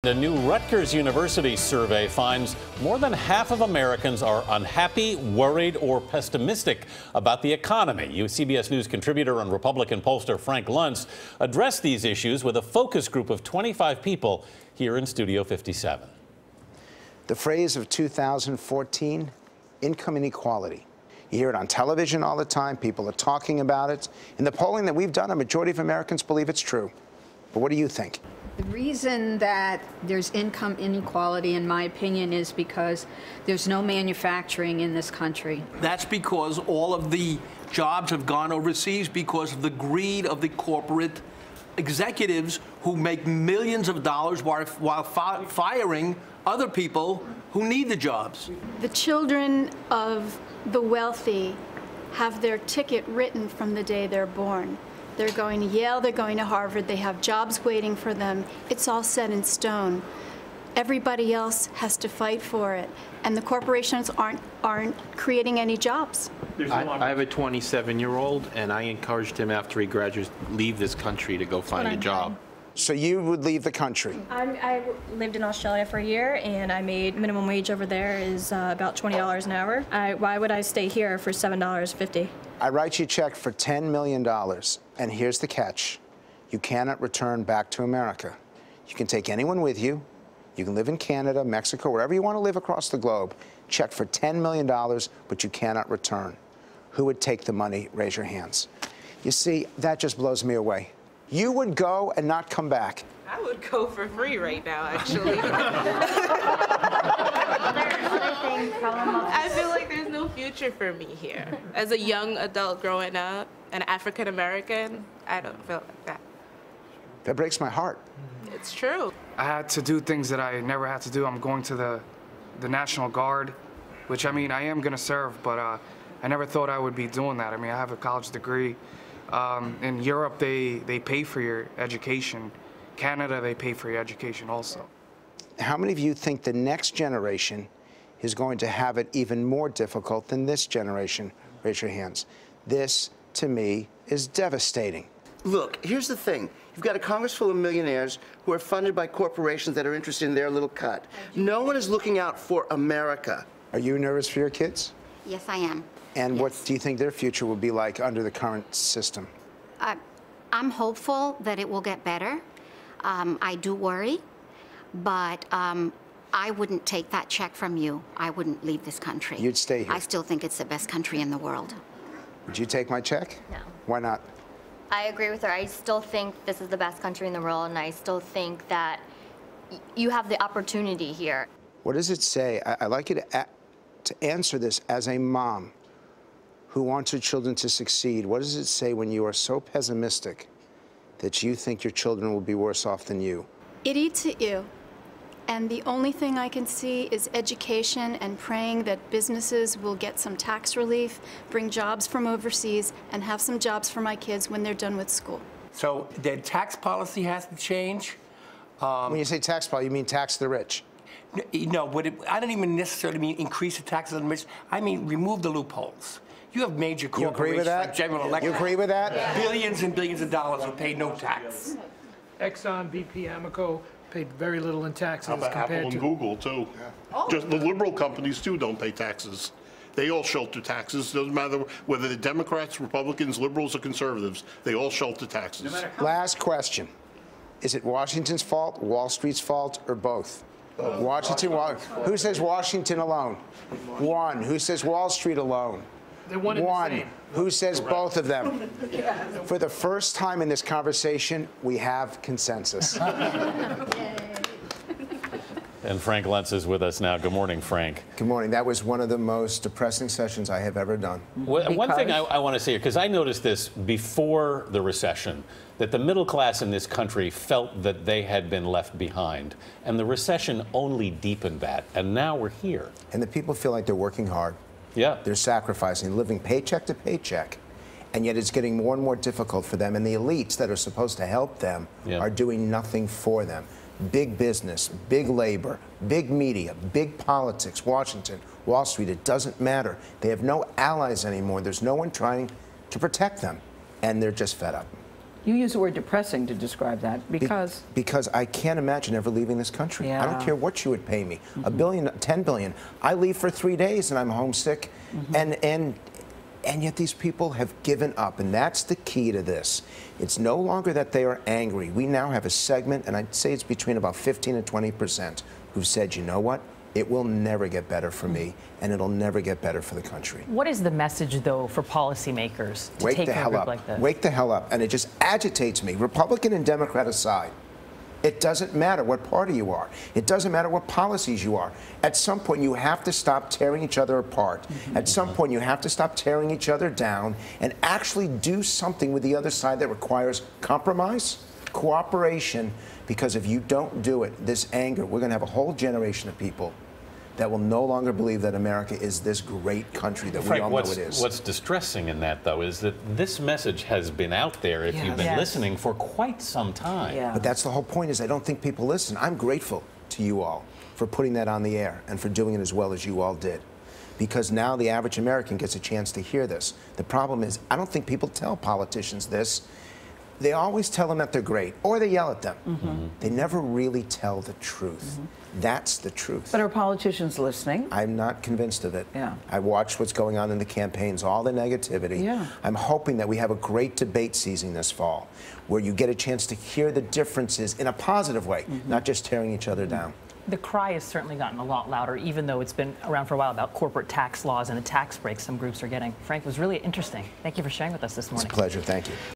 The new Rutgers University survey finds more than half of Americans are unhappy, worried, or pessimistic about the economy. CBS News contributor and Republican pollster Frank Luntz addressed these issues with a focus group of 25 people here in Studio 57. The phrase of 2014, income inequality. You hear it on television all the time. People are talking about it. In the polling that we've done, a majority of Americans believe it's true. But what do you think? The reason that there's income inequality, in my opinion, is because there's no manufacturing in this country. That's because all of the jobs have gone overseas because of the greed of the corporate executives who make millions of dollars while firing other people who need the jobs. The children of the wealthy have their ticket written from the day they're born. They're going to Yale, they're going to Harvard, they have jobs waiting for them. It's all set in stone. Everybody else has to fight for it. And the corporations aren't creating any jobs. I have a 27-year-old, and I encouraged him after he graduates, leave this country to go find a job. So you would leave the country? I lived in Australia for a year, and I made minimum wage over there is about $20 an hour. Why would I stay here for $7.50? I write you a check for $10 million, and here's the catch. You cannot return back to America. You can take anyone with you. You can live in Canada, Mexico, wherever you want to live across the globe. Check for $10 million, but you cannot return. Who would take the money? Raise your hands. You see, that just blows me away. You would go and not come back. I would go for free right now, actually. I feel like there's no future for me here. As a young adult growing up, an African American, I don't feel like that. That breaks my heart. It's true. I had to do things that I never had to do. I'm going to the National Guard, which, I mean, I am going to serve, but I never thought I would be doing that. I mean, I have a college degree. In Europe, they pay for your education. Canada, they pay for your education also. How many of you think the next generation is going to have it even more difficult than this generation? Raise your hands. This, to me, is devastating. Look, here's the thing. You've got a Congress full of millionaires who are funded by corporations that are interested in their little cut. No one is looking out for America. Are you nervous for your kids? Yes, I am. And yes. What do you think their future will be like under the current system? I'm hopeful that it will get better. I do worry, but I wouldn't take that check from you. I wouldn't leave this country. You'd stay here? I still think it's the best country in the world. Would you take my check? No. Why not? I agree with her. I still think this is the best country in the world, and I still think that you have the opportunity here. What does it say? I'd like you to answer this as a mom who wants her children to succeed. What does it say when you are so pessimistic that you think your children will be worse off than you? It eats at you. And the only thing I can see is education and praying that businesses will get some tax relief, bring jobs from overseas, and have some jobs for my kids when they're done with school. So the tax policy has to change. When you say tax policy, you mean tax the rich? No, but I don't even necessarily mean increase the taxes on the rich. I mean remove the loopholes. You have major corporations. You agree with that? Like General Electric. You agree with that? Billions and billions of dollars who pay no tax. Exxon, BP, Amoco paid very little in taxes How about compared Apple to and Google, too? Yeah. Just the liberal companies, too, don't pay taxes. They all shelter taxes. Doesn't matter whether they're Democrats, Republicans, liberals, or conservatives. They all shelter taxes. Last question. Is it Washington's fault, Wall Street's fault, or both? Washington. Who says Washington alone? One. Who says Wall Street alone? They're one and the same. Who says both of them? For the first time in this conversation, we have consensus. And Frank Luntz is with us now. Good morning, Frank. Good morning. That was one of the most depressing sessions I have ever done. One thing I want to say here, because I noticed this before the recession, that the middle class in this country felt that they had been left behind. And the recession only deepened that. And now we're here. And the people feel like they're working hard. Yeah. They're sacrificing, living paycheck to paycheck. And yet it's getting more and more difficult for them. And the elites that are supposed to help them are doing nothing for them. Big business, big labor, big media, big politics, Washington, Wall Street, it doesn't matter. They have no allies anymore. There's no one trying to protect them. And they're just fed up. You use the word depressing to describe that because... Because I can't imagine ever leaving this country. Yeah. I don't care what you would pay me. $1 billion, $10 billion. I leave for 3 days and I'm homesick. And yet these people have given up, and that's the key to this. It's no longer that they are angry. We now have a segment, and I'd say it's between about 15 and 20%, who've said, you know what? It will never get better for me, and it'll never get better for the country. What is the message, though, for policymakers to take on a group like this? Wake the hell up. And it just agitates me, Republican and Democrat aside. It doesn't matter what party you are. It doesn't matter what policies you are. At some point, you have to stop tearing each other apart. At some point, you have to stop tearing each other down and actually do something with the other side that requires compromise, cooperation, because if you don't do it, this anger, we're going to have a whole generation of people that will no longer believe that America is this great country that we all know it is. What's distressing in that, though, is that this message has been out there, if you've been listening, for quite some time. But that's the whole point, is I don't think people listen. I'm grateful to you all for putting that on the air and for doing it as well as you all did. Because now the average American gets a chance to hear this. The problem is, I don't think people tell politicians this. They always tell them that they're great, or they yell at them. They never really tell the truth. That's the truth. But are politicians listening? I'm not convinced of it. Yeah. I watched what's going on in the campaigns, all the negativity. Yeah. I'm hoping that we have a great debate season this fall, where you get a chance to hear the differences in a positive way, not just tearing each other down. The cry has certainly gotten a lot louder, even though it's been around for a while, about corporate tax laws and the tax breaks some groups are getting. Frank, it was really interesting. Thank you for sharing with us this morning. It's a pleasure. Thank you.